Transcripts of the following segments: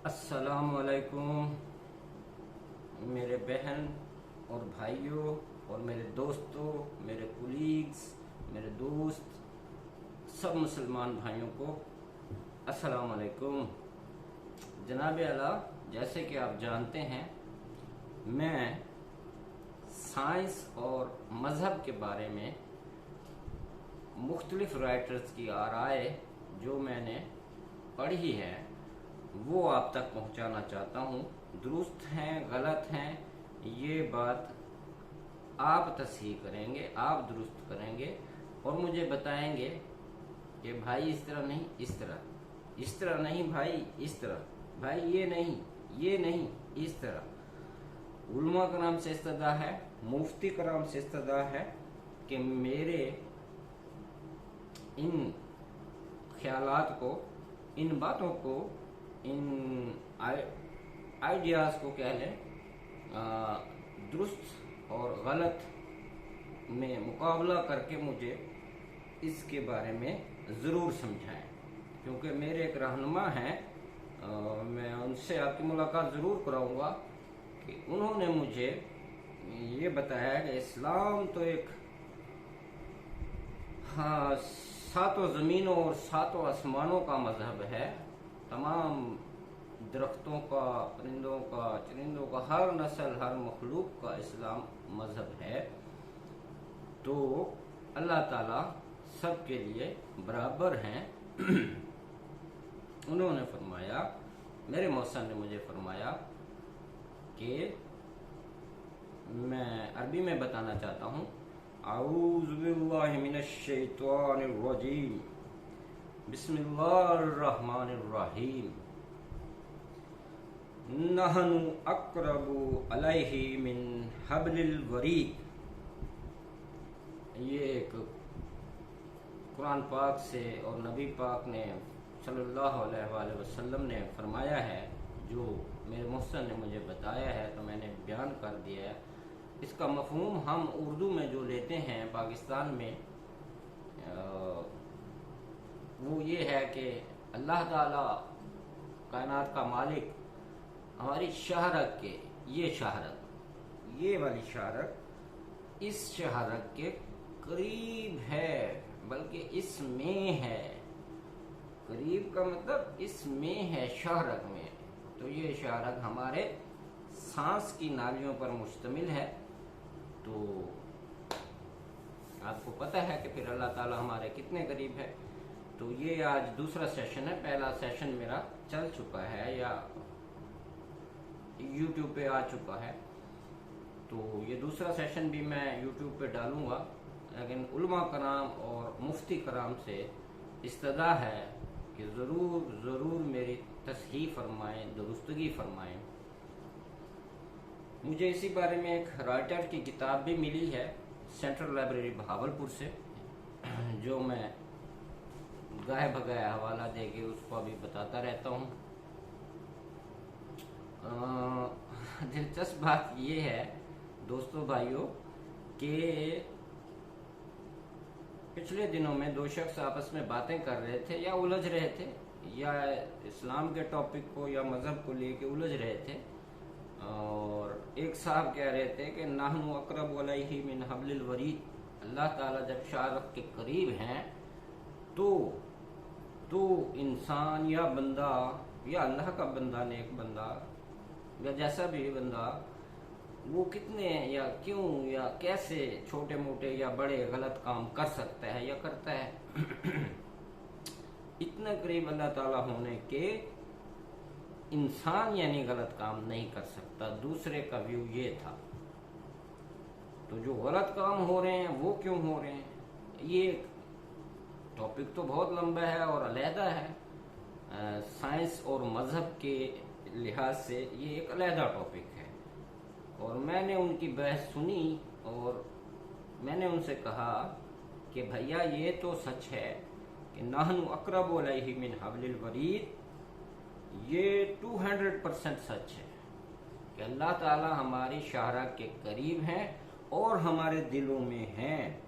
अस्सलाम वालेकुम मेरे बहन और भाइयों और मेरे दोस्तों, मेरे कुलीग्स, मेरे दोस्त, सब मुसलमान भाइयों को अस्सलाम वालेकुम। जनाब आला, जैसे कि आप जानते हैं, मैं साइंस और मज़हब के बारे में मुख्तलिफ राइटर्स की आराय जो मैंने पढ़ी है वो आप तक पहुंचाना चाहता हूं। दुरुस्त हैं, गलत हैं, ये बात आप तस्हीह करेंगे, आप दुरुस्त करेंगे और मुझे बताएंगे कि भाई इस तरह नहीं, इस तरह नहीं भाई, इस तरह भाई, ये नहीं, इस तरह। उलमा कराम से इस्तदा है, मुफ्ती कराम से इस्तदा है कि मेरे इन ख्यालात को, इन बातों को, इन आइडियाज़ को कह लें, दुरुस्त और गलत में मुकाबला करके मुझे इसके बारे में ज़रूर समझाएं, क्योंकि मेरे एक रहनुमा हैं, मैं उनसे आपकी मुलाकात ज़रूर कराऊंगा कि उन्होंने मुझे ये बताया कि इस्लाम तो एक सातों ज़मीनों और सातों आसमानों का मजहब है। तमाम दरख्तों का, परिंदों का, चरिंदों का, हर नस्ल, हर मखलूक का इस्लाम मजहब है। तो अल्लाह ताला सब के लिए बराबर हैं। उन्होंने फरमाया, मेरे मौसन ने मुझे फरमाया कि मैं अरबी में बताना चाहता हूँ। औज़ु बिल्लाहि मिनश शैतानिर रजीम, बिस्मिल्लाहिर रहमानिर रहीम, नहनु अक़रबु अलैहि मिन हब्लिल वरीद। ये एक कुरान पाक से और नबी पाक ने सल्लल्लाहु अलैहि वसल्लम ने फरमाया है, जो मेरे मुहसन ने मुझे बताया है, तो मैंने बयान कर दिया है। इसका मफहूम हम उर्दू में जो लेते हैं पाकिस्तान में, वो ये है कि अल्लाह ताला कायनात का मालिक हमारी शहरक के, ये वाली शहरक, इस शहरक के करीब है, बल्कि इसमें है। करीब का मतलब इसमें है, शहरक में। तो ये शहरक हमारे सांस की नालियों पर मुश्तमिल है। तो आपको पता है कि फिर अल्लाह ताला हमारे कितने करीब है। तो ये आज दूसरा सेशन है। पहला सेशन मेरा चल चुका है या YouTube पे आ चुका है, तो ये दूसरा सेशन भी मैं YouTube पे डालूंगा। लेकिन उलमा कराम और मुफ्ती कराम से इस्तदा है कि ज़रूर मेरी तस्हीह फरमाएं, दुरुस्तगी फरमाएं। मुझे इसी बारे में एक राइटर की किताब भी मिली है सेंट्रल लाइब्रेरी बहावलपुर से, जो मैं गाहे भगाया हवाला दे के उसको अभी बताता रहता हूँ। दिलचस्प बात ये है दोस्तों, भाइयों, कि पिछले दिनों में दो शख्स आपस में बातें कर रहे थे या उलझ रहे थे, या इस्लाम के टॉपिक को या मज़हब को लेके उलझ रहे थे। और एक साहब कह रहे थे कि नहनु अक़रबु अलैहि मिन हब्लिल वरीद, अल्लाह ताला जब शारक के करीब हैं तो इंसान या बंदा या अल्लाह का बंदा, नेक बंदा या जैसा भी बंदा, वो कितने या क्यों या कैसे छोटे मोटे या बड़े गलत काम कर सकता है या करता है। इतना करीब अल्लाह ताला होने के इंसान यानी गलत काम नहीं कर सकता। दूसरे का व्यू ये था। तो जो गलत काम हो रहे हैं वो क्यों हो रहे हैं, ये टॉपिक तो बहुत लंबा है और अलहदा है। साइंस और मज़हब के लिहाज से ये एक अलहदा टॉपिक है। और मैंने उनकी बहस सुनी और मैंने उनसे कहा कि भैया ये तो सच है कि नहनु अक़रबु अलैहि मिन हब्लिल वरीद, ये 200% सच है कि अल्लाह ताला हमारी शाहरग के करीब हैं और हमारे दिलों में हैं।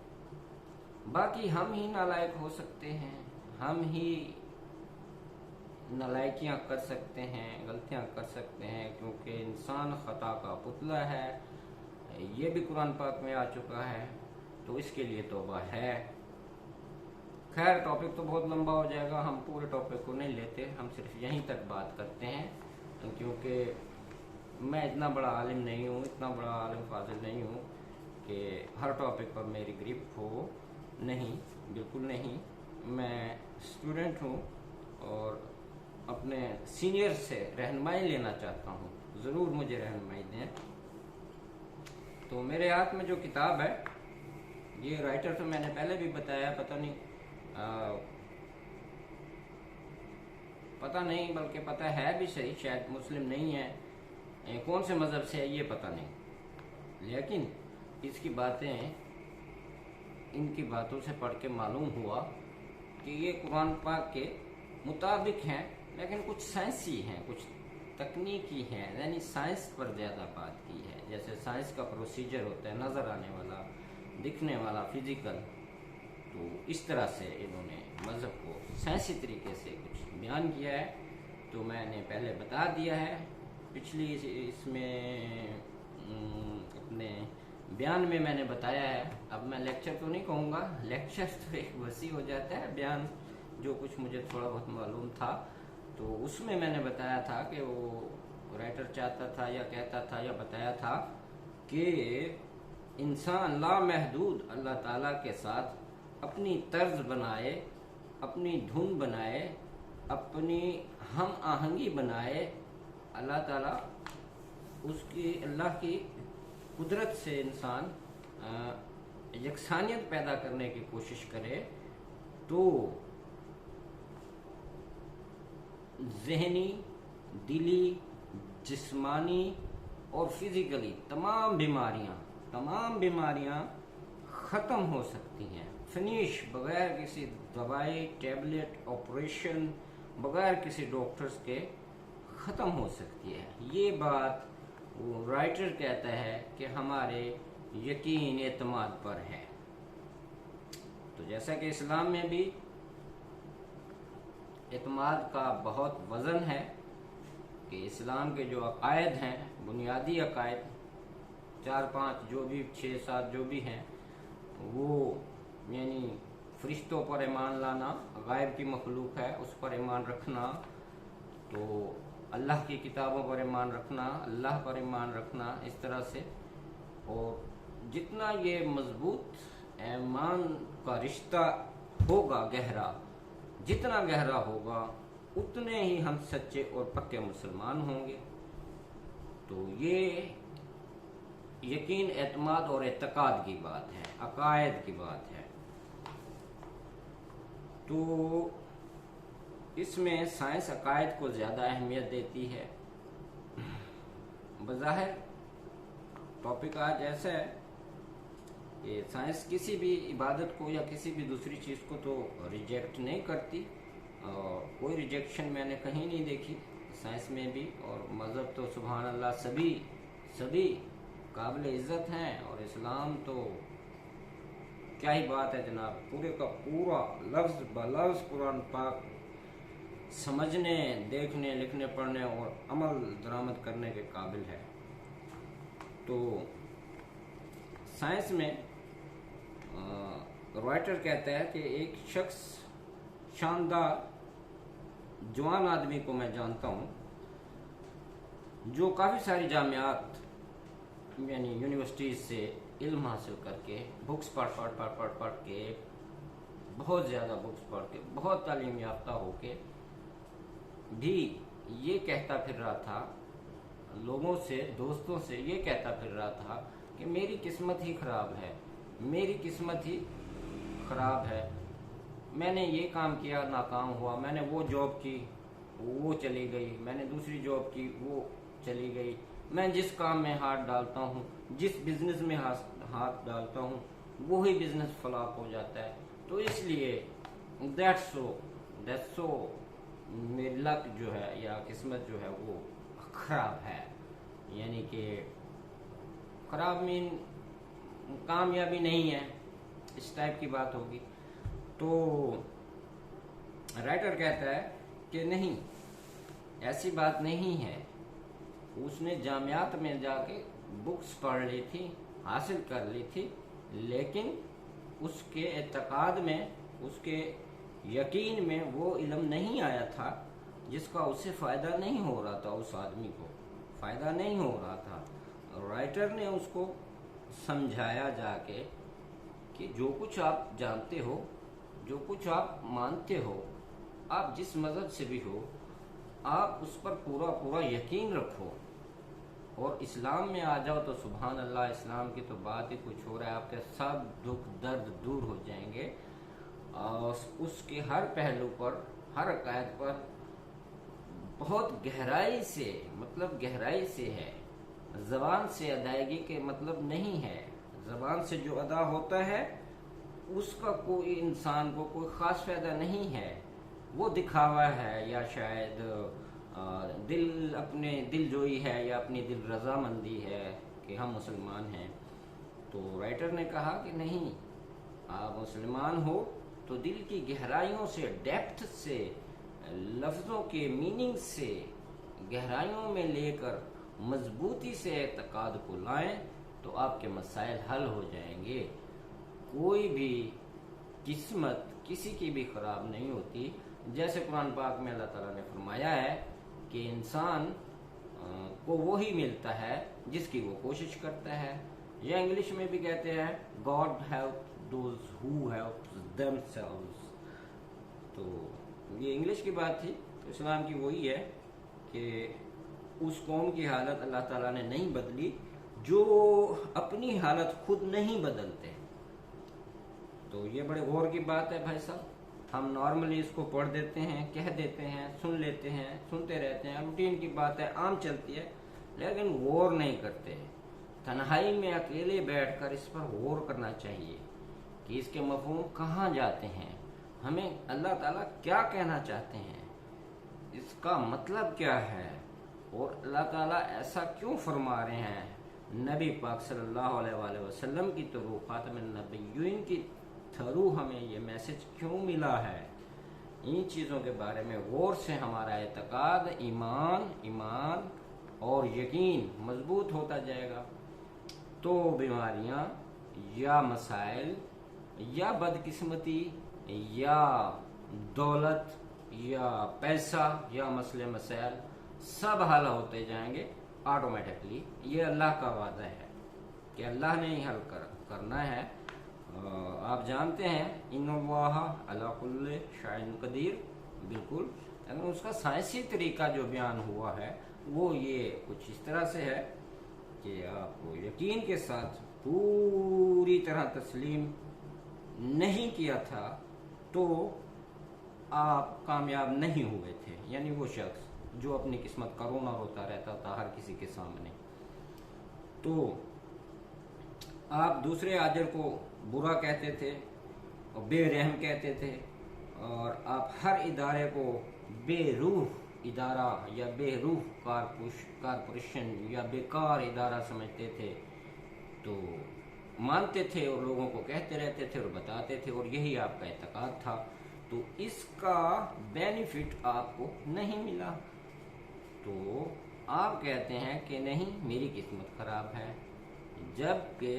बाकी हम ही नालायक हो सकते हैं, हम ही नालायकियाँ कर सकते हैं, गलतियाँ कर सकते हैं, क्योंकि इंसान खता का पुतला है। ये भी कुरान पाक में आ चुका है, तो इसके लिए तौबा है। खैर, टॉपिक तो बहुत लंबा हो जाएगा, हम पूरे टॉपिक को नहीं लेते, हम सिर्फ यहीं तक बात करते हैं, क्योंकि मैं इतना बड़ा आलिम नहीं हूँ, इतना बड़ा आलिम फाजिल नहीं हूँ कि हर टॉपिक पर मेरी ग्रिप हो। नहीं, बिल्कुल नहीं। मैं स्टूडेंट हूँ और अपने सीनियर से रहनुमाई लेना चाहता हूँ, ज़रूर मुझे रहनुमाई दें। तो मेरे हाथ में जो किताब है, ये राइटर तो मैंने पहले भी बताया, पता नहीं बल्कि पता है भी सही, शायद मुस्लिम नहीं है, कौन से मज़हब से है ये पता नहीं, लेकिन इसकी बातें, इनकी बातों से पढ़ के मालूम हुआ कि ये कुरान पाक के मुताबिक हैं, लेकिन कुछ साइंसी हैं, कुछ तकनीकी हैं, यानी साइंस पर ज़्यादा बात की है। जैसे साइंस का प्रोसीजर होता है, नज़र आने वाला, दिखने वाला, फिजिकल, तो इस तरह से इन्होंने मज़हब को साइंसी तरीके से कुछ बयान किया है। तो मैंने पहले बता दिया है पिछली इसमें अपने बयान में मैंने बताया है। अब मैं लेक्चर तो नहीं कहूँगा, लेक्चर तो एक वसी हो जाता है, बयान जो कुछ मुझे थोड़ा बहुत मालूम था तो उसमें मैंने बताया था कि वो राइटर चाहता था या कहता था या बताया था कि इंसान लामहदूद अल्लाह ताला के साथ अपनी तर्ज बनाए, अपनी धुन बनाए, अपनी हम आहंगी बनाए। अल्लाह ताला उसकी, अल्लाह की कुदरत से इंसान यकसानियत पैदा करने की कोशिश करे तो ज़हनी, दिली, जिस्मानी और फिजिकली तमाम बीमारियां ख़त्म हो सकती हैं, फिनिश, बगैर किसी दवाई, टैबलेट, ऑपरेशन, बगैर किसी डॉक्टर्स के ख़त्म हो सकती है। ये बात वो राइटर कहता है कि हमारे यकीन एतमाद पर है। तो जैसा कि इस्लाम में भी एतमाद का बहुत वज़न है कि इस्लाम के जो अकायद हैं, बुनियादी अकायद 4-5 जो भी 6-7 जो भी हैं, वो यानी फरिश्तों पर ईमान लाना, गायब की मखलूक है उस पर ईमान रखना, तो अल्लाह की किताबों पर ईमान रखना, अल्लाह पर ईमान रखना, इस तरह से। और जितना ये मजबूत ईमान का रिश्ता होगा गहरा, जितना गहरा होगा उतने ही हम सच्चे और पक्के मुसलमान होंगे। तो ये यकीन, एतमाद और एतकाद की बात है, अकायद की बात है। तो इसमें साइंस अकायद को ज़्यादा अहमियत देती है। बज़ाहिर टॉपिक आज ऐसा है कि साइंस किसी भी इबादत को या किसी भी दूसरी चीज़ को तो रिजेक्ट नहीं करती, और कोई रिजेक्शन मैंने कहीं नहीं देखी साइंस में भी। और मज़हब तो सुभान अल्लाह सभी काबिल इज़्ज़त हैं, और इस्लाम तो क्या ही बात है जनाब, पूरे का पूरा लफ्ज़ ब लफ्ज़ कुरान पाक समझने, देखने, लिखने, पढ़ने और अमल दरामद करने के काबिल है। तो साइंस में राइटर कहता है कि एक शख्स, शानदार जवान आदमी को मैं जानता हूँ जो काफ़ी सारी जामियात यानी यूनिवर्सिटीज़ से इल्म हासिल करके, बुक्स पढ़ के, बहुत ज़्यादा बुक्स पढ़ के, बहुत तालीम याफ्ता होके भी ये कहता फिर रहा था लोगों से, दोस्तों से ये कहता फिर रहा था कि मेरी किस्मत ही ख़राब है, मेरी किस्मत ही ख़राब है, मैंने ये काम किया नाकाम हुआ, मैंने वो जॉब की वो चली गई, मैंने दूसरी जॉब की वो चली गई, मैं जिस काम में हाथ डालता हूँ, जिस बिज़नेस में हाथ डालता हूँ, वही बिज़नेस फ्लॉप हो जाता है। तो इसलिए दैट्स सो मेरी लक जो है या किस्मत जो है वो ख़राब है, यानी कि ख़राब मीन कामयाबी नहीं है, इस टाइप की बात होगी। तो राइटर कहता है कि नहीं, ऐसी बात नहीं है। उसने जामियात में जाके बुक्स पढ़ ली थी, हासिल कर ली थी, लेकिन उसके एतकाद में, उसके यकीन में वो इल्म नहीं आया था जिसका उससे फ़ायदा नहीं हो रहा था, उस आदमी को फ़ायदा नहीं हो रहा था। राइटर ने उसको समझाया जाके कि जो कुछ आप जानते हो, जो कुछ आप मानते हो, आप जिस मज़हब से भी हो, आप उस पर पूरा पूरा यकीन रखो और इस्लाम में आ जाओ तो सुभान अल्लाह, इस्लाम की तो बात ही कुछ हो रहा है। आपके सब दुख दर्द दूर हो जाएंगे। और उसके हर पहलू पर, हर अकायद पर बहुत गहराई से, मतलब गहराई से है। ज़बान से अदायगी के मतलब नहीं है। ज़बान से जो अदा होता है उसका कोई इंसान को कोई ख़ास फ़ायदा नहीं है, वो दिखावा है या शायद दिल, अपने दिल जोई है या अपनी दिल रजामंदी है कि हम मुसलमान हैं। तो राइटर ने कहा कि नहीं, आप मुसलमान हो तो दिल की गहराइयों से, डेप्थ से, लफ्ज़ों के मीनिंग से गहराइयों में लेकर मजबूती से एतकाद को लाएं तो आपके मसाइल हल हो जाएंगे। कोई भी किस्मत किसी की भी ख़राब नहीं होती। जैसे कुरान पाक में अल्लाह ताला ने फरमाया है कि इंसान को वही मिलता है जिसकी वो कोशिश करता है, या इंग्लिश में भी कहते हैं God help those who help themselves. तो ये इंग्लिश की बात थी। तो इस्लाम की वही है कि उस कौम की हालत अल्लाह ताला ने नहीं बदली जो अपनी हालत खुद नहीं बदलते। तो ये बड़े गौर की बात है भाई साहब। हम नॉर्मली इसको पढ़ देते हैं, कह देते हैं, सुन लेते हैं, सुनते रहते हैं, रूटीन की बात है, आम चलती है, लेकिन गौर नहीं करते। तन्हाई में अकेले बैठकर इस पर गौर करना चाहिए कि इसके मफ़हूम कहाँ जाते हैं, हमें अल्लाह ताला क्या कहना चाहते हैं, इसका मतलब क्या है, और अल्लाह ताला ऐसा क्यों फरमा रहे हैं। नबी पाक सल्लल्लाहु अलैहि वसल्लम की तो खातमुन नबिय्यीन की थ्रू हमें ये मैसेज क्यों मिला है। इन चीज़ों के बारे में गौर से हमारा एतकाद, ईमान और यकीन मजबूत होता जाएगा। तो बीमारियां या मसाइल या बदकिस्मती या दौलत या पैसा या मसले मसाइल सब हल होते जाएंगे ऑटोमेटिकली। ये अल्लाह का वादा है कि अल्लाह ने ही हल करना है। आप जानते हैं इन्नल्लाह अला कुल्लि शैइन कदीर, बिल्कुल। लेकिन उसका साइंसी तरीका जो बयान हुआ है वो ये कुछ इस तरह से है कि आपको यकीन के साथ पूरी तरह तस्लीम नहीं किया था तो आप कामयाब नहीं हुए थे। यानी वो शख्स जो अपनी किस्मत का रोना रोता रहता था हर किसी के सामने। तो आप दूसरे आजर को बुरा कहते थे और बेरहम कहते थे, और आप हर इदारे को बेरूह इदारा या बेरूह कारपोरेशन या बेकार इदारा समझते थे। तो मानते थे और लोगों को कहते रहते थे और बताते थे, और यही आपका एतकाद था। तो इसका बेनिफिट आपको नहीं मिला। तो आप कहते हैं कि नहीं, मेरी किस्मत खराब है, जबकि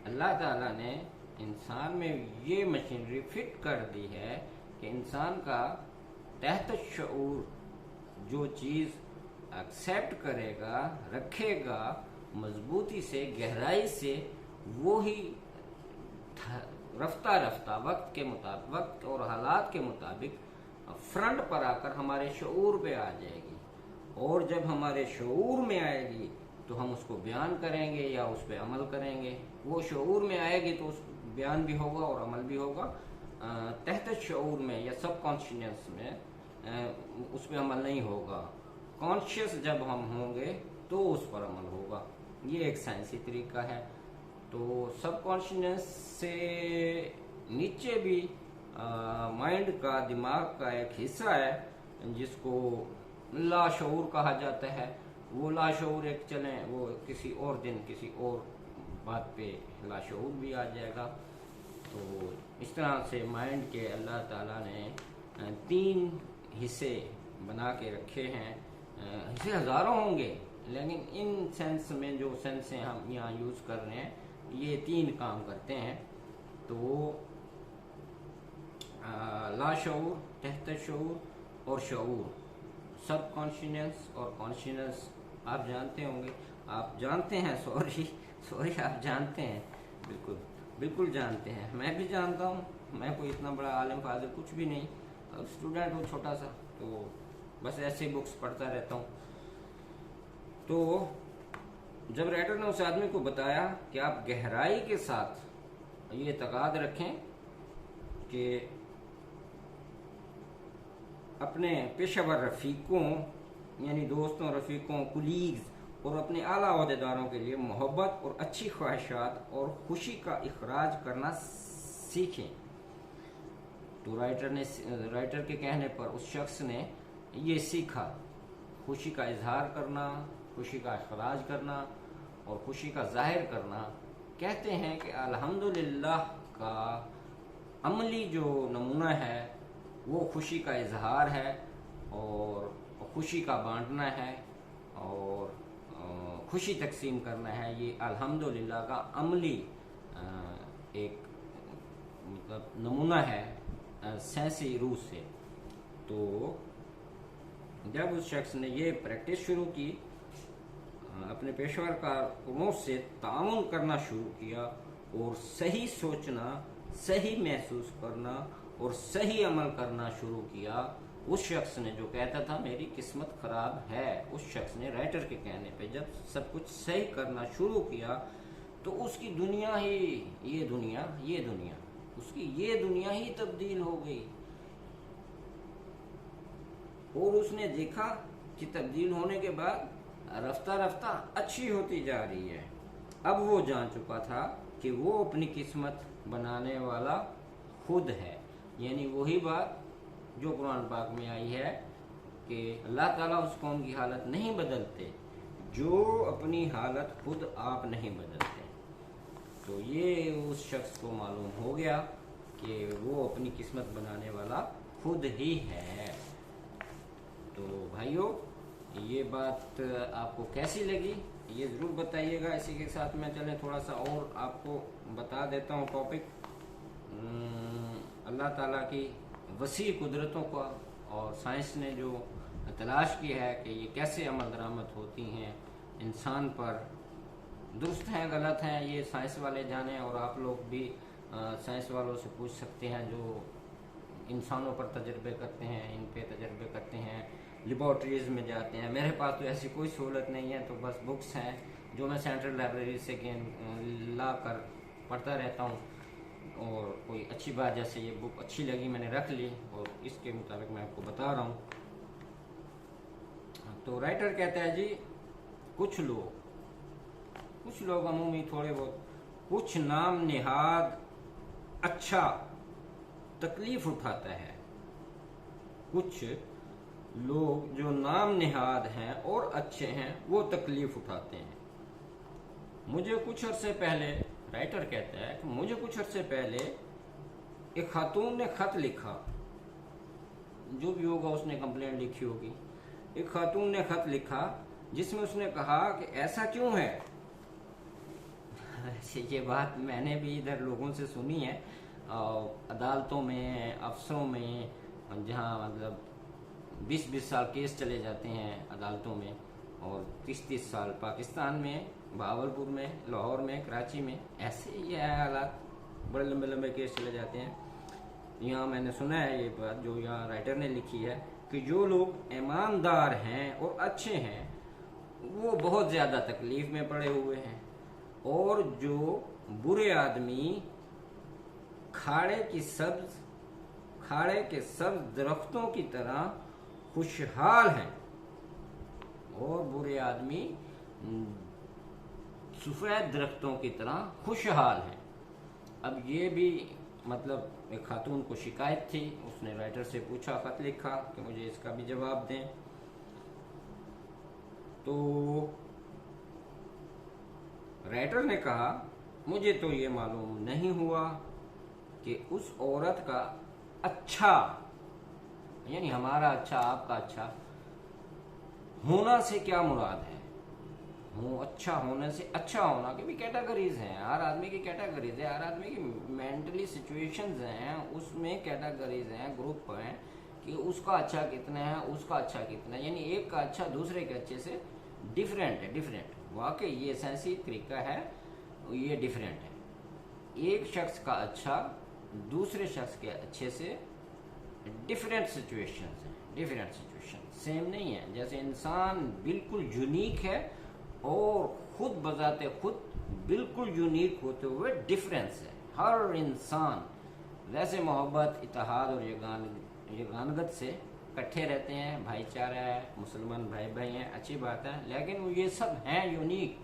अल्लाह ताला ने इंसान में ये मशीनरी फिट कर दी है कि इंसान का तहत शऊर जो चीज़ एक्सेप्ट करेगा, रखेगा मजबूती से, गहराई से, वो ही रफ्ता रफ्ता वक्त के मुताबिक, वक्त और हालात के मुताबिक फ्रंट पर आकर हमारे शऊर पे आ जाएगी। और जब हमारे शऊर में आएगी तो हम उसको बयान करेंगे या उस पर अमल करेंगे। वो शऊर में आएगी तो उस बयान भी होगा और अमल भी होगा। तहत शऊर में या सब कॉन्शियस में उस पर अमल नहीं होगा। कॉन्शियस जब हम होंगे तो उस पर अमल होगा। ये एक साइंसी तरीका है। तो सब कॉन्शियस से नीचे भी माइंड का, दिमाग का एक हिस्सा है जिसको लाशऊर कहा जाता है। वो लाशऊर एक चलें, वो किसी और दिन किसी और बात पे लाशऊर भी आ जाएगा। तो इस तरह से माइंड के अल्लाह ताला ने 3 हिस्से बना के रखे हैं, ऐसे हज़ारों होंगे, लेकिन इन सेंस में जो सेंस हम यहाँ यूज़ कर रहे हैं ये 3 काम करते हैं। तो लाशऊर, तहत शऊर और शऊर, सब कॉन्शियस और कॉन्शियस आप जानते होंगे, आप जानते हैं, सॉरी आप जानते हैं, बिल्कुल बिल्कुल जानते हैं, मैं भी जानता हूँ, मैं कोई इतना बड़ा आलिम फाजिल कुछ भी नहीं, स्टूडेंट हूँ छोटा सा, तो बस ऐसे बुक्स पढ़ता रहता हूँ। तो जब राइटर ने उस आदमी को बताया कि आप गहराई के साथ ये तकाद रखें कि अपने पेशेवर रफ़ीकों यानी दोस्तों, रफ़ीकों, कुलीग्स और अपने आला अहदेदारों के लिए मोहब्बत और अच्छी ख्वाहिशात और खुशी का इखराज करना सीखें। तो राइटर के कहने पर उस शख्स ने ये सीखा, खुशी का इजहार करना, खुशी का इखराज करना और खुशी का जाहिर करना। कहते हैं कि अल्हम्दुलिल्लाह का अमली जो नमूना है वो खुशी का इजहार है और खुशी का बांटना है और खुशी तकसीम करना है। ये अल्हम्दुलिल्लाह का अमली एक मतलब नमूना है सेंसी रूह से। तो जब उस शख्स ने ये प्रैक्टिस शुरू की, अपने पेशेवर कारों से ताउन करना शुरू किया और सही सोचना, सही महसूस करना और सही अमल करना शुरू किया, उस शख्स ने जो कहता था मेरी किस्मत खराब है, उस शख्स ने राइटर के कहने पे जब सब कुछ सही करना शुरू किया तो उसकी दुनिया ही ये दुनिया उसकी ये दुनिया ही तब्दील हो गई। और उसने देखा कि तब्दील होने के बाद रफ्ता रफ्ता अच्छी होती जा रही है। अब वो जान चुका था कि वो अपनी किस्मत बनाने वाला खुद है, यानी वही बात जो कुरान पाक में आई है कि अल्लाह ताला उस कौम की हालत नहीं बदलते जो अपनी हालत खुद आप नहीं बदलते। तो ये उस शख्स को मालूम हो गया कि वो अपनी किस्मत बनाने वाला खुद ही है। तो भाइयों, ये बात आपको कैसी लगी ये ज़रूर बताइएगा। इसी के साथ मैं चलें थोड़ा सा और आपको बता देता हूँ टॉपिक, अल्लाह ताला की वसी कुदरतों का और साइंस ने जो तलाश की है कि ये कैसे अमल दरामद होती हैं इंसान पर, दुरुस्त हैं गलत हैं ये साइंस वाले जाने, और आप लोग भी साइंस वालों से पूछ सकते हैं जो इंसानों पर तजर्बे करते हैं, इन पे तजर्बे करते हैं, लेबॉर्ट्रीज में जाते हैं। मेरे पास तो ऐसी कोई सहूलत नहीं है, तो बस बुक्स हैं जो मैं सेंट्रल लाइब्रेरी से ला कर पढ़ता रहता हूँ, और कोई अच्छी बात जैसे ये बुक अच्छी लगी मैंने रख ली और इसके मुताबिक मैं आपको बता रहा हूँ। तो राइटर कहता है जी, कुछ लोग अमूमी थोड़े बहुत कुछ नाम निहाद अच्छा तकलीफ उठाता है, कुछ लोग जो नाम निहाद हैं और अच्छे हैं वो तकलीफ उठाते हैं। मुझे कुछ अरसे पहले, राइटर कहता है कि मुझे कुछ अरसे पहले एक खातून ने खत लिखा, जो भी होगा उसने कंप्लेंट लिखी होगी, एक खातून ने खत लिखा जिसमें उसने कहा कि ऐसा क्यों है। ये बात मैंने भी इधर लोगों से सुनी है, अदालतों में, अफसरों में, जहाँ मतलब 20-20 साल केस चले जाते हैं अदालतों में, और 30-30 साल पाकिस्तान में, भावलपुर में, लाहौर में, कराची में ऐसे ही है हालात, बड़े लंबे लंबे केस चले जाते हैं। यहाँ मैंने सुना है ये बात जो यहाँ राइटर ने लिखी है कि जो लोग ईमानदार हैं और अच्छे हैं वो बहुत ज़्यादा तकलीफ में पड़े हुए हैं, और जो बुरे आदमी खाड़े के सब्ज दरख्तों की तरह खुशहाल हैं, और बुरे आदमी सफ़ेद दरख्तों की तरह खुशहाल हैं। अब ये भी मतलब एक खातून को शिकायत थी, उसने राइटर से पूछा, खत लिखा कि मुझे इसका भी जवाब दें। तो राइटर ने कहा मुझे तो ये मालूम नहीं हुआ कि उस औरत का अच्छा यानी हमारा अच्छा, आपका अच्छा होना से क्या मुराद है? अच्छा होने से अच्छा होना की भी कैटेगरीज हैं, हर आदमी की कैटेगरीज है, हर आदमी की मेंटली सिचुएशंस हैं, उसमें कैटेगरीज हैं, ग्रुप हैं कि उसका अच्छा कितना है, उसका अच्छा कितना है, यानी एक का अच्छा दूसरे के अच्छे से डिफरेंट है। डिफरेंट वाकई ये सेंसी तरीका है, ये डिफरेंट है। एक शख्स का अच्छा दूसरे शख्स के अच्छे से डिफरेंट सिचुएशंस हैं, डिफरेंट सिचुएशन सेम नहीं है। जैसे इंसान बिल्कुल यूनिक है और खुद बजाते खुद बिल्कुल यूनिक होते हुए डिफरेंस है हर इंसान, वैसे मोहब्बत, इत्तेहाद और यगानगत से इकट्ठे रहते हैं, भाईचारा है, मुसलमान भाई भाई हैं, अच्छी बात है, लेकिन ये सब हैं यूनिक।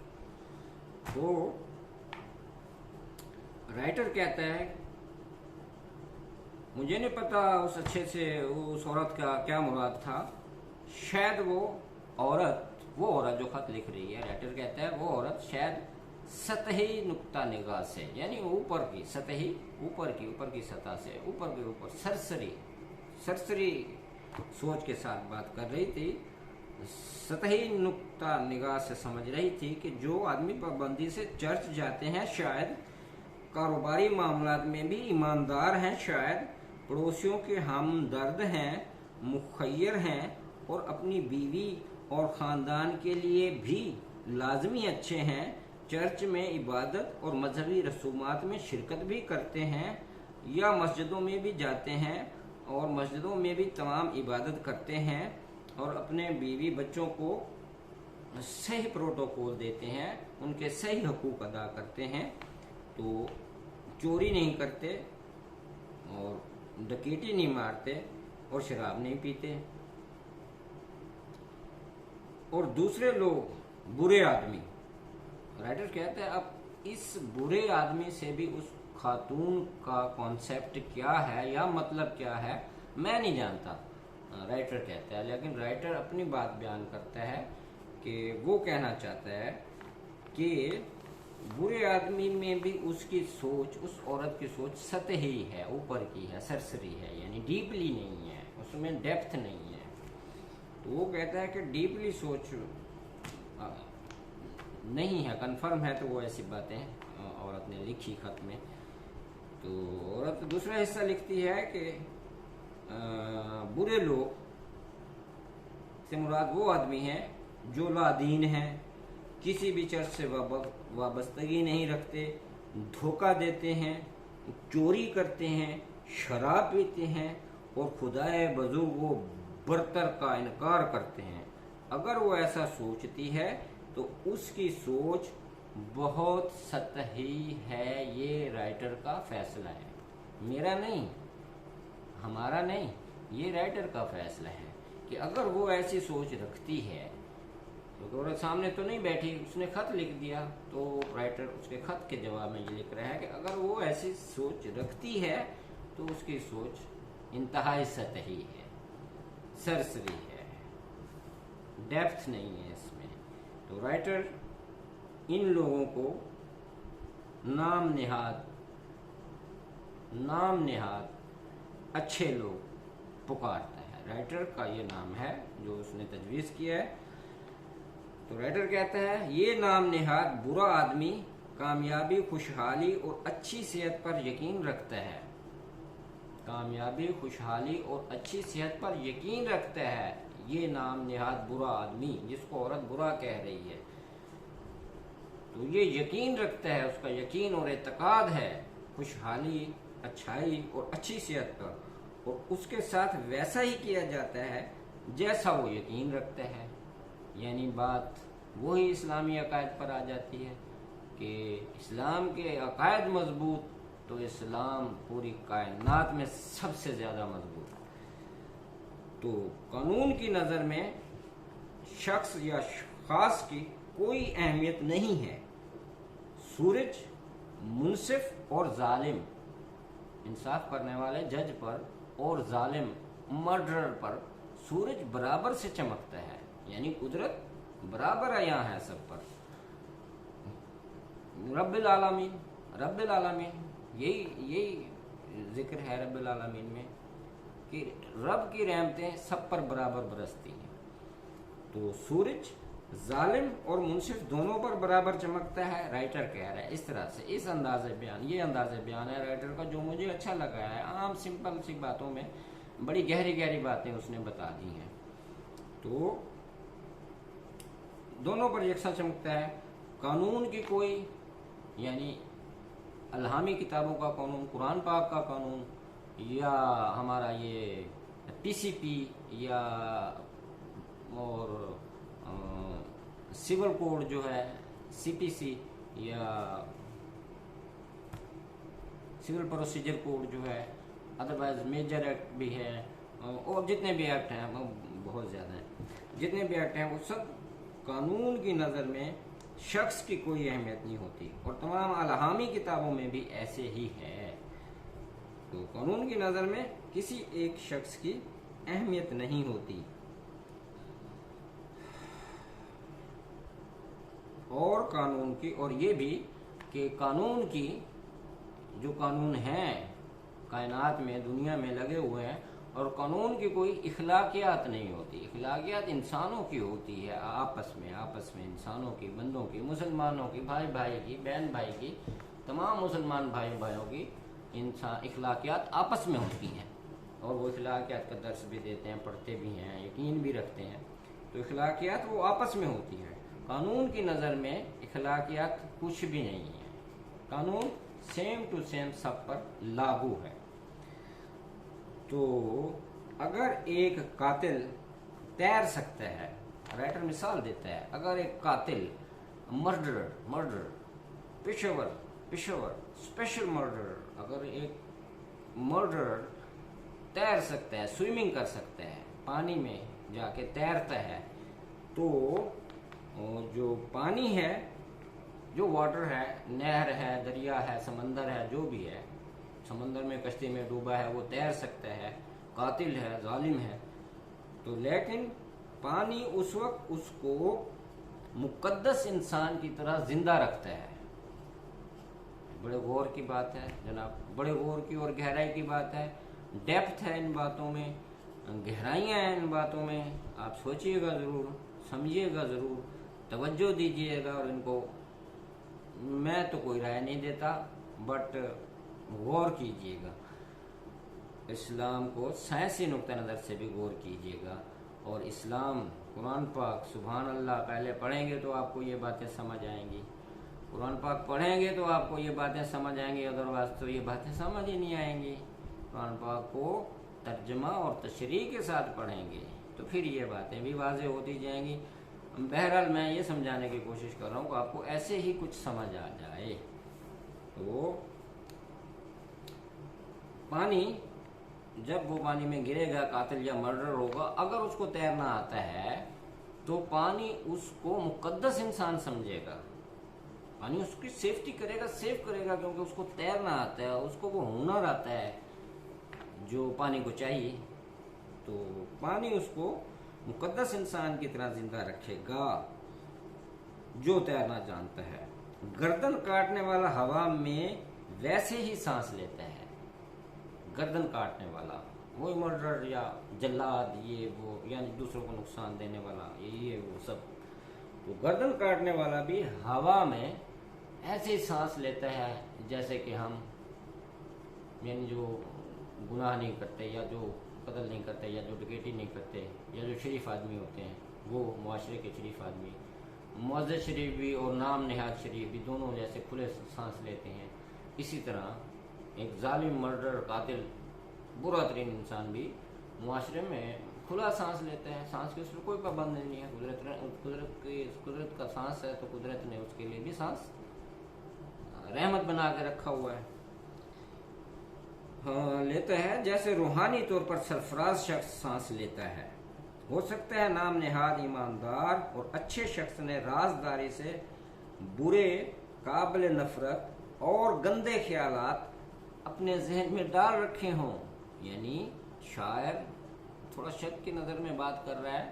तो राइटर कहता है, मुझे नहीं पता उस अच्छे से उस औरत का क्या मुराद था, शायद वो औरत जो खत लिख रही है, राइटर कहता है वो औरत शायद सतही नुक्ता निगाह से, यानी ऊपर की सतही, ऊपर की सतह से, ऊपर के ऊपर सरसरी सोच के साथ बात कर रही थी, सतही नुक्ता निगाह से समझ रही थी कि जो आदमी पाबंदी से चर्च जाते हैं शायद कारोबारी मामलात में भी ईमानदार हैं, शायद पड़ोसियों के हमदर्द हैं, मुखय्यर हैं और अपनी बीवी और ख़ानदान के लिए भी लाजमी अच्छे हैं, चर्च में इबादत और मजहबी रसूमात में शिरकत भी करते हैं या मस्जिदों में भी जाते हैं और मस्जिदों में भी तमाम इबादत करते हैं और अपने बीवी बच्चों को सही प्रोटोकॉल देते हैं, उनके सही हकूक़ अदा करते हैं, तो चोरी नहीं करते और डकैती नहीं मारते और शराब नहीं पीते। और दूसरे लोग बुरे आदमी, राइटर कहते हैं अब इस बुरे आदमी से भी उस खातून का कॉन्सेप्ट क्या है या मतलब क्या है मैं नहीं जानता, राइटर कहता है, लेकिन राइटर अपनी बात बयान करता है कि वो कहना चाहता है कि बुरे आदमी में भी उसकी सोच, उस औरत की सोच सतही है, ऊपर की है, सरसरी है, यानी डीपली नहीं है, उसमें डेप्थ नहीं है। तो वो कहता है कि डीपली सोच नहीं है, कंफर्म है, तो वो ऐसी बातें औरत ने लिखी खत में। तो औरत दूसरा हिस्सा लिखती है कि बुरे लोग से मुराद वो आदमी हैं जो लादीन हैं, किसी भी चर्च से वाबस्तगी नहीं रखते, धोखा देते हैं, चोरी करते हैं, शराब पीते हैं और खुदाए बुजुर्ग व बरतर का इनकार करते हैं। अगर वो ऐसा सोचती है तो उसकी सोच बहुत सतही है, ये राइटर का फैसला है, मेरा नहीं, हमारा नहीं, ये राइटर का फैसला है कि अगर वो ऐसी सोच रखती है, तो औरत सामने तो नहीं बैठी, उसने खत लिख दिया, तो राइटर उसके खत के जवाब में ये लिख रहा है कि अगर वो ऐसी सोच रखती है तो उसकी सोच इंतहाई सतही है, सरसरी है, डेप्थ नहीं है इसमें। तो राइटर इन लोगों को नाम नेहाद अच्छे लोग पुकारता है, राइटर का ये नाम है जो उसने तजवीज़ किया है। तो राइटर कहता है ये नाम नेहाद बुरा आदमी कामयाबी, खुशहाली और अच्छी सेहत पर यकीन रखता है, कामयाबी, खुशहाली और अच्छी सेहत पर यकीन रखता है, ये नाम नेहाद बुरा आदमी जिसको औरत बुरा कह रही है, तो ये यकीन रखता है, उसका यकीन और एतकाद है खुशहाली, अच्छाई और अच्छी सेहत पर, और उसके साथ वैसा ही किया जाता है जैसा वो यकीन रखता है। यानी बात वही इस्लामी अकायद पर आ जाती है कि इस्लाम के अकायद मजबूत तो इस्लाम पूरी कायनात में सबसे ज़्यादा मजबूत है। तो कानून की नज़र में शख्स या खास की कोई अहमियत नहीं है, सूरज मुनसिफ और जालिम, इंसाफ करने वाले जज पर और जालिम मर्डरर पर सूरज बराबर से चमकता है, यानी कुदरत बराबर है यहाँ है सब पर। रब्बिल आलमीन यही जिक्र है रब्बिल आलमीन में کہ رب کی رحمتیں سب پر برابر برستی ہیں. تو سورج ظالم اور منصف دونوں پر برابر چمکتا ہے، رائٹر کہہ رہا ہے اس طرح سے. اس انداز بیان، یہ انداز بیان ہے رائٹر کا جو مجھے اچھا لگا ہے. عام سمپل سی باتوں میں بڑی گہری گہری باتیں اس نے بتا دی ہیں. تو دونوں پر یکساں چمکتا ہے. قانون کی کوئی، یعنی الہامی کتابوں کا قانون، قرآن پاک کا قانون، یا ہمارا یہ پی سی پی، یا اور سول کوڈ جو ہے سی پی سی، یا سول پروسیجر کوڈ جو ہے، ادروائز میجر ایکٹ بھی ہے، اور جتنے بھی ایکٹ ہیں وہ بہت زیادہ ہیں، جتنے بھی ایکٹ ہیں وہ سب قانون کی نظر میں شخص کی کوئی اہمیت نہیں ہوتی، اور تمام الہامی کتابوں میں بھی ایسے ہی ہے. تو قانون کی نظر میں کسی ایک شخص کی اہمیت نہیں ہوتی. اور قانون کی، اور یہ بھی کہ قانون کی جو قانون ہیں کائنات میں، دنیا میں لگے ہوئے ہیں، اور قانون کی کوئی اخلاقیات نہیں ہوتی. اخلاقیات انسانوں کی ہوتی ہے، آپس میں انسانوں کی، بندوں کی، مسلمانوں کی، بھائی بھائی کی، بہن بھائی کی، تمام مسلمان بھائی بھائیوں کی اخلاقیات آپس میں ہوتی ہیں. اور وہ اخلاقیات کا درس بھی دیتے ہیں، پڑھتے بھی ہیں، یقین بھی رکھتے ہیں. تو اخلاقیات وہ آپس میں ہوتی ہیں. قانون کی نظر میں اخلاقیات کچھ بھی نہیں ہے. قانون سیم ٹو سیم سب پر لاگو ہے. تو اگر ایک قاتل تیر سکتا ہے، رائٹر مثال دیتا ہے، اگر ایک قاتل مرڈر پیشور اسپیشل مرڈر، اگر ایک مرڈر تیر سکتا ہے، سوئمنگ کر سکتا ہے، پانی میں جا کے تیرتا ہے، تو جو پانی ہے، جو واٹر ہے، نہر ہے، دریا ہے، سمندر ہے، جو بھی ہے، سمندر میں کشتی میں ڈوبا ہے وہ تیر سکتا ہے، قاتل ہے، ظالم ہے. تو لیکن پانی اس وقت اس کو مقدس انسان کی طرح زندہ رکھتا ہے. بڑے غور کی بات ہے جناب، بڑے غور کی اور گہرائی کی بات ہے. ڈیپتھ ہے ان باتوں میں، گہرائیاں ہیں ان باتوں میں. آپ سوچئے گا ضرور، سمجھیے گا ضرور، توجہ دیجئے گا. اور ان کو میں تو کوئی رائے نہیں دیتا، بٹ غور کیجئے گا. اسلام کو سائنسی نقطہ نظر سے بھی غور کیجئے گا. اور اسلام، قرآن پاک، سبحان اللہ پہلے پڑھیں گے تو آپ کو یہ باتیں سمجھ آئیں گی. قرآن پاک پڑھیں گے تو آپ کو یہ باتیں سمجھ آئیں گی، ادروائز تو یہ باتیں سمجھ ہی نہیں آئیں گی. قرآن پاک کو ترجمہ اور تشریح کے ساتھ پڑھیں گے تو پھر یہ باتیں بھی واضح ہوتی جائیں گی. بہرحال میں یہ سمجھانے کی کوشش کر رہا ہوں کہ آپ کو ایسے ہی کچھ سمجھ آ جائے. تو پانی، جب وہ پانی میں گرے گا، قاتل یا مرڈر ہوگا، اگر اس کو تیرنا آتا ہے تو پانی اس کو مقدس انسان سمجھے گا. پانی اس کی سیفٹی کرے گا، سیف کرے گا، کیونکہ اس کو تیرنا آتا ہے، اس کو وہ ہنر آتا ہے جو پانی کو چاہیے. تو پانی اس کو مقدس انسان کی طرح زندہ رکھے گا جو تیرنا جانتا ہے. گردن کاٹنے والا ہوا میں ویسے ہی سانس لیتا ہے. گردن کاٹنے والا، وہی مرڈر یا جلاد، یہ وہ، یعنی دوسروں کو نقصان دینے والا، یہ وہ سب. تو گردن کاٹنے والا بھی ہوا میں ایسے ہی سانس لیتا ہے جیسے کہ ہم، یعنی جو گناہ نہیں کرتے، یا جو قتل نہیں کرتے، یا جو ڈکیٹی نہیں کرتے، یا جو شریف آدمی ہوتے ہیں، وہ معاشرے کے شریف آدمی، معزز شریف بھی اور نام نہاد شریف بھی، دونوں جیسے کھلے سانس لیتے ہیں، اسی طرح ایک ظالم مرڈر قاتل برا ترین انسان بھی معاشرے میں کھلا سانس لیتا ہے. سانس کی اس میں کوئی پابندی نہیں ہے. قدرت کا سانس ہے تو قدرت نے اس کے لیے بھی سانس رحمت بنا کے رکھا ہوا ہے. لیتا ہے جیسے روحانی طور پر سرفراز شخص سانس لیتا ہے. ہو سکتا ہے نام نہاد ایماندار اور اچھے شخص نے رازداری سے برے، قابل نفرت اور گندے خیالات اپنے ذہن میں ڈال رکھے ہوں. یعنی شاعر تھوڑا شک کی نظر میں بات کر رہا ہے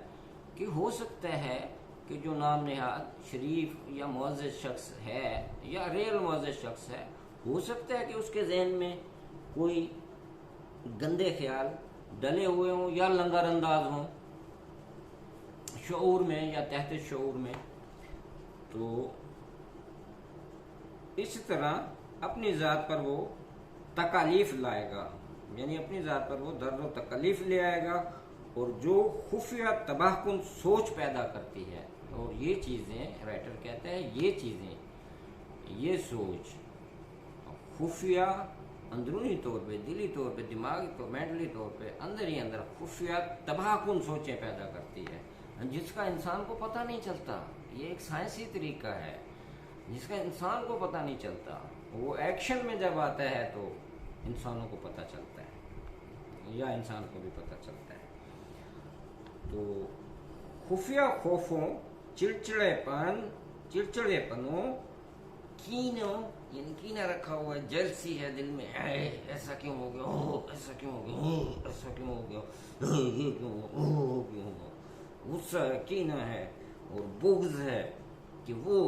کہ ہو سکتا ہے کہ جو نام نہاد شریف یا معزز شخص ہے، یا ریل معزز شخص ہے، ہو سکتا ہے کہ اس کے ذہن میں کوئی گندے خیال डले हुए हों या लंगर अंदाज हों शऊर में या तहत शऊर में, तो इस तरह अपनी ज़ात पर वो तकालीफ लाएगा, यानी अपनी ज़ात पर वो दर्द और तकलीफ ले आएगा, और जो खुफिया तबाहकुन सोच पैदा करती है। और ये चीज़ें, राइटर कहते हैं, ये चीज़ें, ये सोच खुफिया अंदरूनी तौर पे, दिली तौर पे, दिमागी तौर, मेंटली तौर पे अंदर ही अंदर खुफिया तबाहकुन सोचें पैदा करती है, जिसका इंसान को पता नहीं चलता। ये एक साइंसी तरीका है जिसका इंसान को पता नहीं चलता। वो एक्शन में जब आता है तो इंसानों को पता चलता है, या इंसान को भी पता चलता है। तो खुफिया खौफों, चिड़चिड़ेपनों, कीनों, यानी कीना रखा हुआ है, जलसी है दिल में, ऐसा क्यों हो गया, ऐसा क्यों हो गया, ऐसा क्यों हो गया, ये क्यों हो क्यों हो, गुस्सा है, कीना है, और बुग़्ज़ है कि वो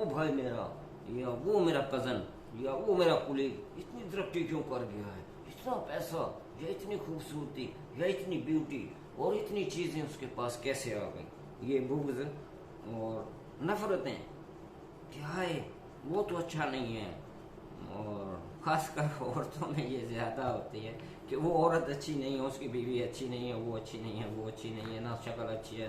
भाई मेरा, या वो मेरा कज़न, या वो मेरा कुलीग इतनी तरक्की क्यों कर गया है, इतना पैसा, या इतनी खूबसूरती, या इतनी ब्यूटी, और इतनी चीज़ें उसके पास कैसे आ गई। ये बुग़्ज़ और नफ़रतें क्या है, वो तो अच्छा नहीं है। और ख़ासकर औरतों में ये ज़्यादा होती है कि वो औरत अच्छी नहीं है, उसकी बीवी अच्छी नहीं है, वो अच्छी नहीं है, वो अच्छी नहीं है, ना शक्ल अच्छी है,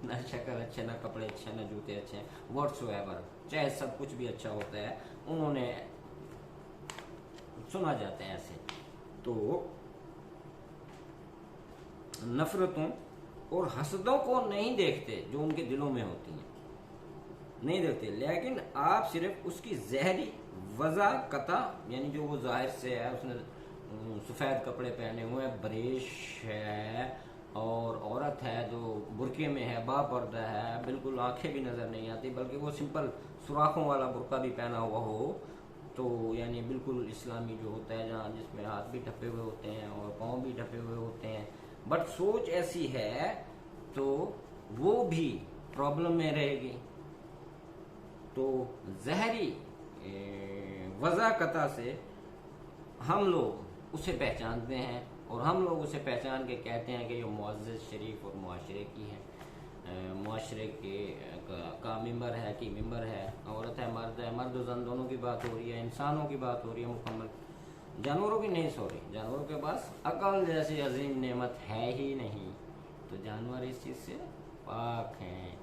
ना शक्ल अच्छे, ना कपड़े अच्छे, ना जूते अच्छे, व्हाट्सएवर, चाहे सब कुछ भी अच्छा होता है, उन्होंने सुना जाते हैं ऐसे। तो नफरतों और हसदों को नहीं देखते जो उनके दिलों में होती हैं, नहीं देखते, लेकिन आप सिर्फ उसकी जहरी वजह कता, यानी जो वो जाहिर से है, उसने सफ़ेद कपड़े पहने हुए हैं, बरेश है, और औरत है जो बुरके में है, बापर्दा है, बिल्कुल आंखें भी नज़र नहीं आती, बल्कि वो सिंपल सुराखों वाला बुरका भी पहना हुआ हो, तो यानी बिल्कुल इस्लामी जो होता है, जहाँ जिसमें हाथ भी ढपे हुए होते हैं और पाँव भी ढपे हुए होते हैं, बट सोच ऐसी है तो वो भी प्रॉब्लम में रहेगी। तो जहरी वजह कता से हम लोग उसे पहचानते हैं, और हम लोग उसे पहचान के कहते हैं कि ये मुअज़्ज़ज़ शरीफ और मुआशरे की है, मुआशरे के का मेंबर है, कि मेंबर है, औरत है, मर्द जन दोनों की बात हो रही है, इंसानों की बात हो रही है मुकम्मल, जानवरों की नहीं, सॉरी, जानवरों के पास अकल जैसी अजीम नेमत है ही नहीं, तो जानवर इस चीज़ से पाक हैं।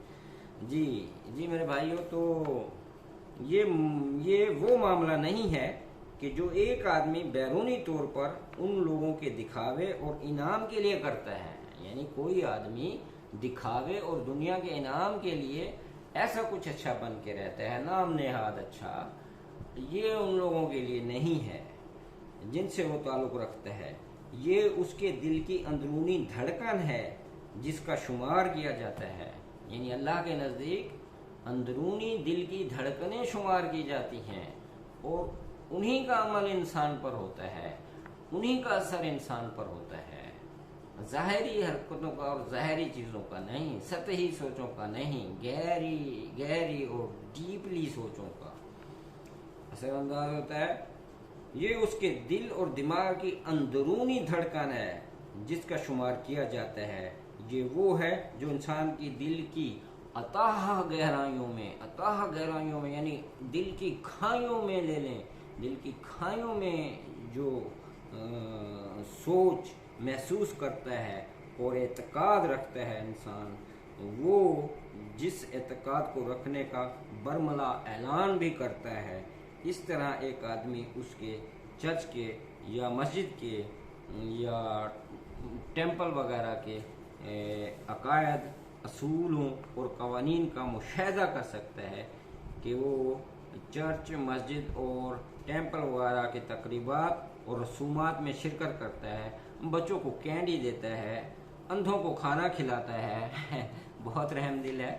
जी मेरे भाइयों, तो ये वो मामला नहीं है कि जो एक आदमी बैरूनी तौर पर उन लोगों के दिखावे और इनाम के लिए करता है, यानी कोई आदमी दिखावे और दुनिया के इनाम के लिए ऐसा कुछ अच्छा बन के रहता है, नाम नेहाद अच्छा, ये उन लोगों के लिए नहीं है जिनसे वो ताल्लुक़ रखता है। ये उसके दिल की अंदरूनी धड़कन है जिसका शुमार किया जाता है, यानी अल्लाह के नज़दीक अंदरूनी दिल की धड़कनें शुमार की जाती हैं, और उन्हीं का अमल इंसान पर होता है, उन्हीं का असर इंसान पर होता है, ज़ाहिरी हरकतों का और ज़ाहिरी चीज़ों का नहीं, सतही सोचों का नहीं, गहरी और डीपली सोचों का असर अंदाज होता है। ये उसके दिल और दिमाग की अंदरूनी धड़कन है जिसका शुमार किया जाता है। ये वो है जो इंसान की दिल की अताह गहराइयों में, यानी दिल की खाइयों में ले लें, दिल की खाइयों में जो सोच महसूस करता है और एतकाद रखता है इंसान, वो जिस एतकाद को रखने का बरमला ऐलान भी करता है, इस तरह एक आदमी उसके चर्च के या मस्जिद के या टेंपल वगैरह के अकायद, असूलों और कवानीन का मुशाहिदा कर सकता है कि वो चर्च, मस्जिद और टेंपल वगैरह के तकरीबात और रसूमात में शिरकत करता है, बच्चों को कैंडी देता है, अंधों को खाना खिलाता है बहुत रहमदिल है,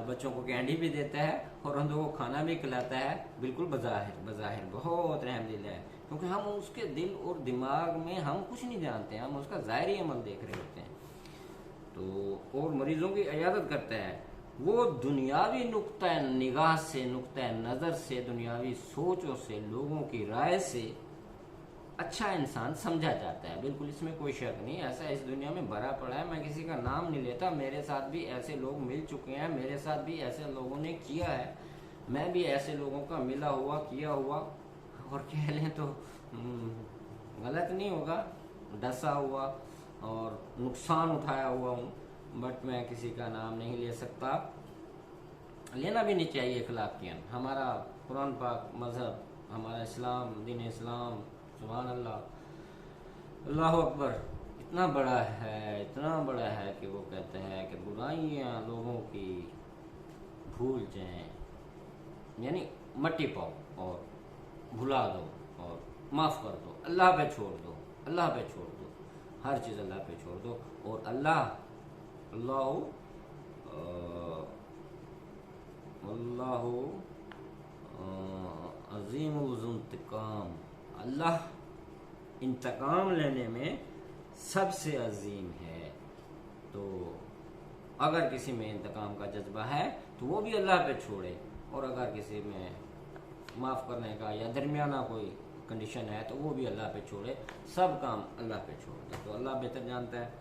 बच्चों को कैंडी भी देता है और अंधों को खाना भी खिलाता है, बिल्कुल बज़ाहिर बहुत रहमदिल है, क्योंकि हम उसके दिल और दिमाग में हम कुछ नहीं जानते, हम उसका ज़ाहिरी अमल देख रहे होते हैं। तो और मरीजों की इयादत करता है, वो दुनियावी नुक्ता निगाह से, नुक्ता नज़र से, दुनियावी सोचों से, लोगों की राय से अच्छा इंसान समझा जाता है, बिल्कुल इसमें कोई शक नहीं। ऐसा इस दुनिया में भरा पड़ा है, मैं किसी का नाम नहीं लेता, मेरे साथ भी ऐसे लोग मिल चुके हैं, मेरे साथ भी ऐसे लोगों ने किया है, मैं भी ऐसे लोगों का मिला हुआ किया हुआ, और कह लें तो गलत नहीं होगा, डसा हुआ और नुकसान उठाया हुआ हूँ, बट मैं किसी का नाम नहीं ले सकता, लेना भी नहीं चाहिए अखलाकियन। हमारा कुरान पाक मज़हब, हमारा इस्लाम, दीन इस्लाम, सुभान अल्लाह, अल्लाह अकबर, इतना बड़ा है, इतना बड़ा है कि वो कहते हैं कि बुराइयां लोगों की भूल जाएं, यानी मट्टी पाओ और भुला दो और माफ़ कर दो, अल्लाह पे छोड़ दो, अल्लाह पे छोड़ दो, हर चीज़ अल्लाह पे छोड़ दो। और अल्लाह अल्लाह अजीमुल इंतकाम, अल्लाह इंतकाम लेने में सबसे अजीम है। तो अगर किसी में इंतकाम का जज्बा है तो वो भी अल्लाह पे छोड़े, और अगर किसी में माफ़ करने का या दरमियाना कोई कंडीशन है तो वो भी अल्लाह पे छोड़े, सब काम अल्लाह पे छोड़ दे। तो अल्लाह बेहतर जानता है,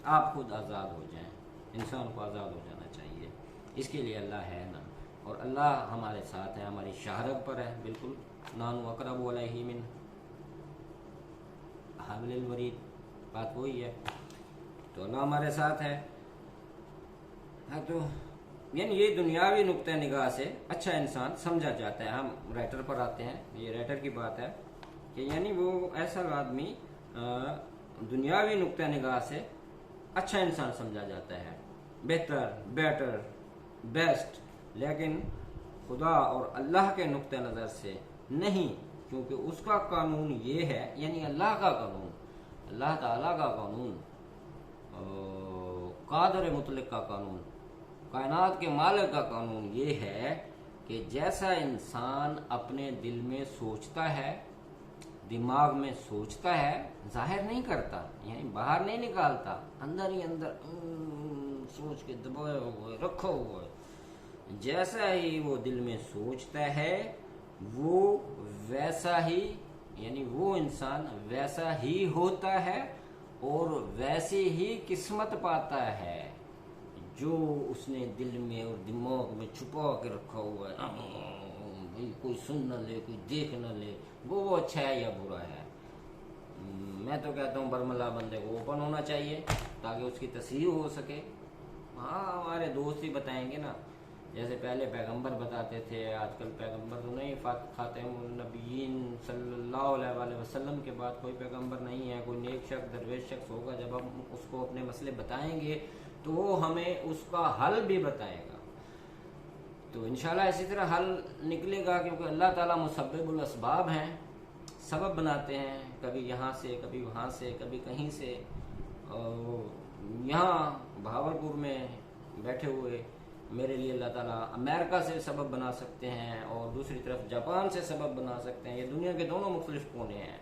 आप खुद आज़ाद हो जाएं, इंसान को आज़ाद हो जाना चाहिए, इसके लिए अल्लाह है ना। और अल्लाह हमारे साथ है, हमारी शाहरत पर है, बिल्कुल नानु अक़रबु अलैहि मिन हाबिलिल वरीद, बात वही है। तो अल्लाह हमारे साथ है। हाँ, तो यानी ये दुनियावी नुक्ते निगाह से अच्छा इंसान समझा जाता है। हम राइटर पर आते हैं, ये राइटर की बात है कि यानी वो ऐसा आदमी दुनियावी नुक्ते निगाह से अच्छा इंसान समझा जाता है, बेहतर, बेटर, बेस्ट, लेकिन खुदा और अल्लाह के नुक्ते नज़र से नहीं, क्योंकि उसका कानून ये है, यानी अल्लाह का कानून, अल्लाह ताला का कानून, कादर मुतलक का कानून, कायनात के मालिक का कानून ये है कि जैसा इंसान अपने दिल में सोचता है, दिमाग में सोचता है, जाहिर नहीं करता, यानी बाहर नहीं निकालता, अंदर ही अंदर सोच के दबाए हुए रखो हुए, जैसा ही वो दिल में सोचता है वो वैसा ही, यानी वो इंसान वैसा ही होता है और वैसे ही किस्मत पाता है जो उसने दिल में और दिमाग में छुपा के रखा हुआ है। भाई कोई सुन न ले, कोई देख न ले, वो अच्छा है या बुरा है। मैं तो कहता हूँ बरमला बंदे को ओपन होना चाहिए ताकि उसकी तस्हीर हो सके। हाँ, हमारे दोस्त ही बताएंगे ना, जैसे पहले पैगंबर बताते थे, आजकल पैगंबर तो नहीं, खातिमुन नबीयीन सल्लल्लाहु अलैहि वसल्लम के बाद कोई पैगंबर नहीं है, कोई नेक शख्स, दरवेश शख्स होगा। जब हम उसको अपने मसले बताएंगे तो वो हमें उसका हल भी बताएगा, तो इंशाल्लाह इसी तरह हल निकलेगा, क्योंकि अल्लाह ताला मुसब्बिबुल असबाब हैं, सबब बनाते हैं, कभी यहाँ से, कभी वहाँ से, कभी कहीं से। यहाँ भावलपुर में बैठे हुए मेरे लिए अल्लाह ताला अमेरिका से सबब बना सकते हैं, और दूसरी तरफ जापान से सबब बना सकते हैं। ये दुनिया के दोनों मुख्तलिफ कोने हैं,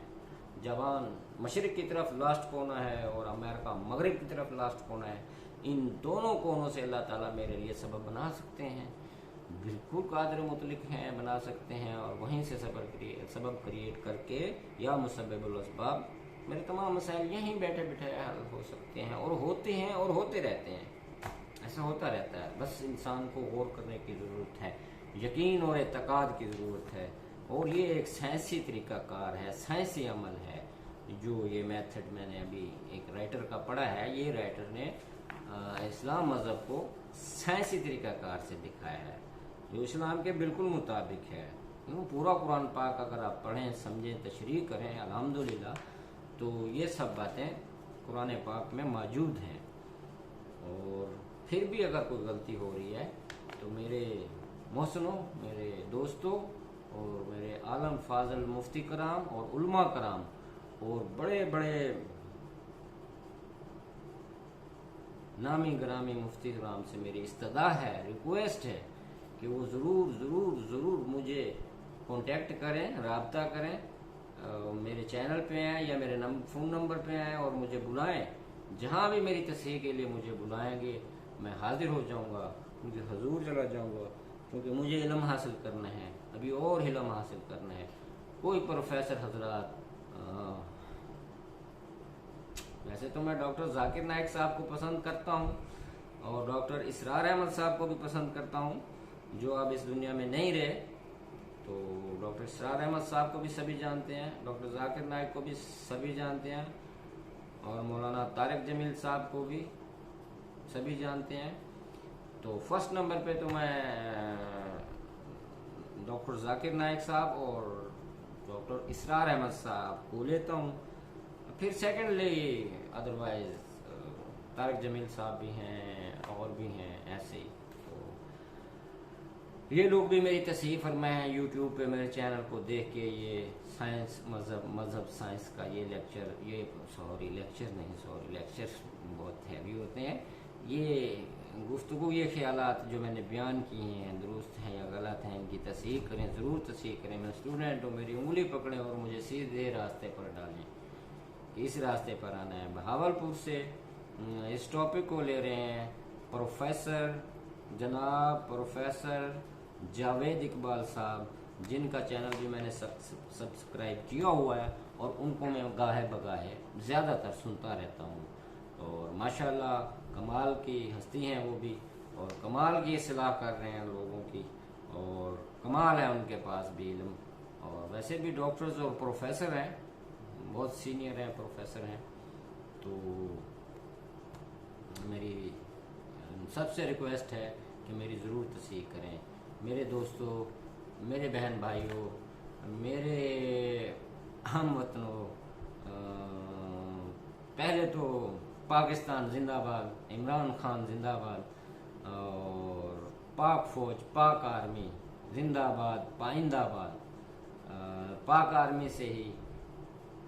जापान मशरिक की तरफ लास्ट कोना है और अमेरिका मगरिब की तरफ लास्ट कोना है। इन दोनों कोनों से अल्लाह ताला मेरे लिए सबब बना सकते हैं, बिल्कुल कादिर मुतलिक हैं, बना सकते हैं, और वहीं से सबब क्रिएट करके या मुसब्बिबुल असबाब मेरे तमाम मसाइल यहीं बैठे बैठे हल हो सकते हैं, और होते हैं और होते रहते हैं। ऐसा होता रहता है, बस इंसान को गौर करने की ज़रूरत है, यकीन और एतकाद की ज़रूरत है। और ये एक साइंसी तरीक़ाकार है, साइंसी अमल है, जो ये मेथड मैंने अभी एक राइटर का पढ़ा है। ये राइटर ने इस्लाम मज़हब को साइंसी तरीक़ाकार से दिखाया है, जो इस्लाम के बिल्कुल मुताबिक है। पूरा कुरान पाक अगर आप पढ़ें, समझें, तशरीह करें, अल्हम्दुलिल्लाह, तो ये सब बातें कुरान पाक में मौजूद हैं। और फिर भी अगर कोई गलती हो रही है तो मेरे मोहसिनों, मेरे दोस्तों और मेरे आलम फाजल मुफ्ती कराम और उलमा कराम और बड़े बड़े नामी ग्रामी मुफ्ती कराम से मेरी इस्तदा है, रिक्वेस्ट है कि वो ज़रूर ज़रूर ज़रूर मुझे कांटेक्ट करें, रब्ता करें, मेरे चैनल पे आएँ या मेरे फ़ोन नंबर पे आएँ और मुझे बुलाएं। जहाँ भी मेरी तस्हीर के लिए मुझे बुलाएंगे मैं हाजिर हो जाऊँगा, उनके हजूर चला जाऊँगा, क्योंकि मुझे इल्म हासिल करना है, अभी और इल्म हासिल करना है। कोई प्रोफेसर हजरात वैसे तो मैं डॉक्टर जाकिर नाइक साहब को पसंद करता हूँ और डॉक्टर इसरार अहमद साहब को भी पसंद करता हूँ, जो अब इस दुनिया में नहीं रहे। तो डॉक्टर इसरार अहमद साहब को भी सभी जानते हैं, डॉक्टर जाकिर नाइक को भी सभी जानते हैं, और मौलाना तारिक जमील साहब को भी सभी जानते हैं। तो फर्स्ट नंबर पे तो मैं डॉक्टर जाकिर नाइक साहब और डॉक्टर इसरार अहमद साहब को लेता हूँ। फिर सेकेंडली अदरवाइज तारिक जमील साहब भी हैं और भी हैं ऐसे ही। तो ये लोग भी मेरी तस्हीर फरमाए हैं यूट्यूब पे मेरे चैनल को देख के। ये साइंस मज़हब साइंस का ये लेक्चर, ये लेक्चर्स बहुत हैवी होते हैं। ये गुफ्तगू, ये ख्यालात जो मैंने बयान किए हैं दुरुस्त हैं या गलत हैं, इनकी तस्हीर करें, ज़रूर तस्हीर करें। मैं स्टूडेंट हूँ, मेरी उंगली पकड़ें और मुझे सीधे रास्ते पर डालें कि इस रास्ते पर आना है। बहावलपुर से इस टॉपिक को ले रहे हैं जनाब प्रोफेसर जावेद इकबाल साहब, जिनका चैनल भी मैंने सब्सक्राइब किया हुआ है और उनको मैं गाहे बगाहे ज़्यादातर सुनता रहता हूँ। और माशाल्लाह कमाल की हस्ती हैं वो भी, और कमाल की इस्लाह कर रहे हैं लोगों की, और कमाल है उनके पास भी इल्म। और वैसे भी डॉक्टर्स और प्रोफेसर हैं, बहुत सीनियर हैं, प्रोफेसर हैं। तो मेरी सबसे रिक्वेस्ट है कि मेरी ज़रूर तस्हीर करें। मेरे दोस्तों, मेरे बहन भाइयों, मेरे हम वतनों, पहले तो पाकिस्तान जिंदाबाद, इमरान खान जिंदाबाद, और पाक फौज, पाक आर्मी जिंदाबाद, पाइंदाबाद। पाक आर्मी से ही,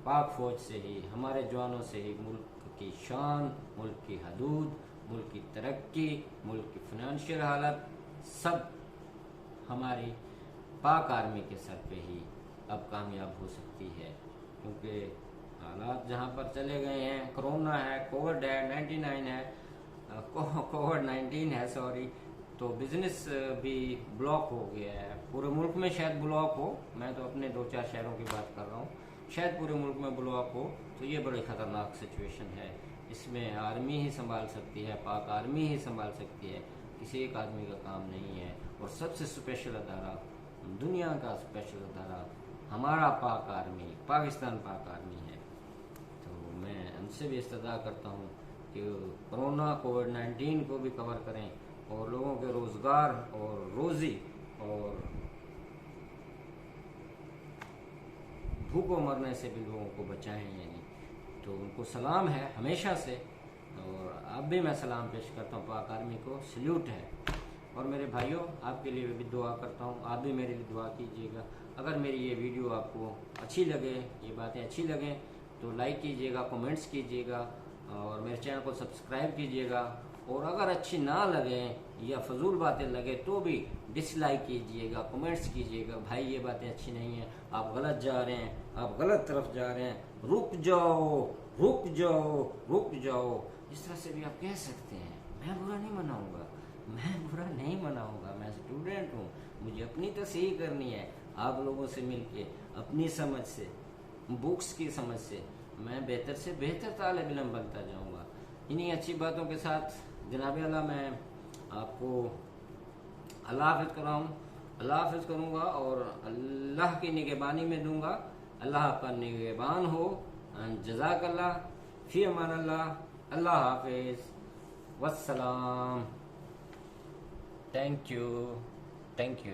पाक फौज से ही, हमारे जवानों से ही मुल्क की शान, मुल्क की हदूद, मुल्क की तरक्की, मुल्क की फाइनेंशियल हालत सब हमारी पाक आर्मी के सर पे ही अब कामयाब हो सकती है। क्योंकि हालात जहाँ पर चले गए हैं, कोरोना है, कोविड है, 99 है, कोविड 19 है सॉरी, तो बिजनेस भी ब्लॉक हो गया है। पूरे मुल्क में शायद ब्लॉक हो, मैं तो अपने 2-4 शहरों की बात कर रहा हूँ, शायद पूरे मुल्क में ब्लॉक हो। तो ये बड़ी ख़तरनाक सिचुएशन है। इसमें आर्मी ही संभाल सकती है, पाक आर्मी ही संभाल सकती है, किसी एक आदमी का काम नहीं है। और सबसे स्पेशल अदारा, दुनिया का स्पेशल अदारा हमारा पाक आर्मी, पाकिस्तान पाक आर्मी है। तो मैं उनसे भी इस्तदा करता हूँ कि कोरोना कोविड-19 को भी कवर करें और लोगों के रोज़गार और रोज़ी और भूखों मरने से भी लोगों को बचाएं। यानी तो उनको सलाम है हमेशा से, और अब भी मैं सलाम पेश करता हूँ पाक आर्मी को, सल्यूट है। और मेरे भाइयों, आपके लिए भी दुआ करता हूँ, आप भी मेरे लिए दुआ कीजिएगा। अगर मेरी ये वीडियो आपको अच्छी लगे, ये बातें अच्छी लगें, तो लाइक कीजिएगा, कमेंट्स कीजिएगा, और मेरे चैनल को सब्सक्राइब कीजिएगा। और अगर अच्छी ना लगे या फजूल बातें लगे तो भी डिसलाइक कीजिएगा, कमेंट्स कीजिएगा, भाई ये बातें अच्छी नहीं हैं, आप गलत जा रहे हैं, आप गलत तरफ जा रहे हैं, रुक जाओ, रुक जाओ, रुक जाओ। इस तरह से भी आप कह सकते हैं। मैं बुरा नहीं मनाऊंगा, मैं बुरा नहीं मनाऊंगा। मैं स्टूडेंट हूँ, मुझे अपनी तस्हीर करनी है। आप लोगों से मिलके, अपनी समझ से, बुक्स की समझ से मैं बेहतर से बेहतर तालिब इल्म बनता जाऊँगा। इन्हीं अच्छी बातों के साथ जनाब अल्लाह मैं आपको अल्लाह हाफिज़ करूँगा और अल्लाह की निगहबानी में दूंगा। अल्लाह का निगहबान हो। जज़ाकल्लाह, फ़ी अमानिल्लाह, अल्लाह हाफिज़, वस्सलाम। Thank you.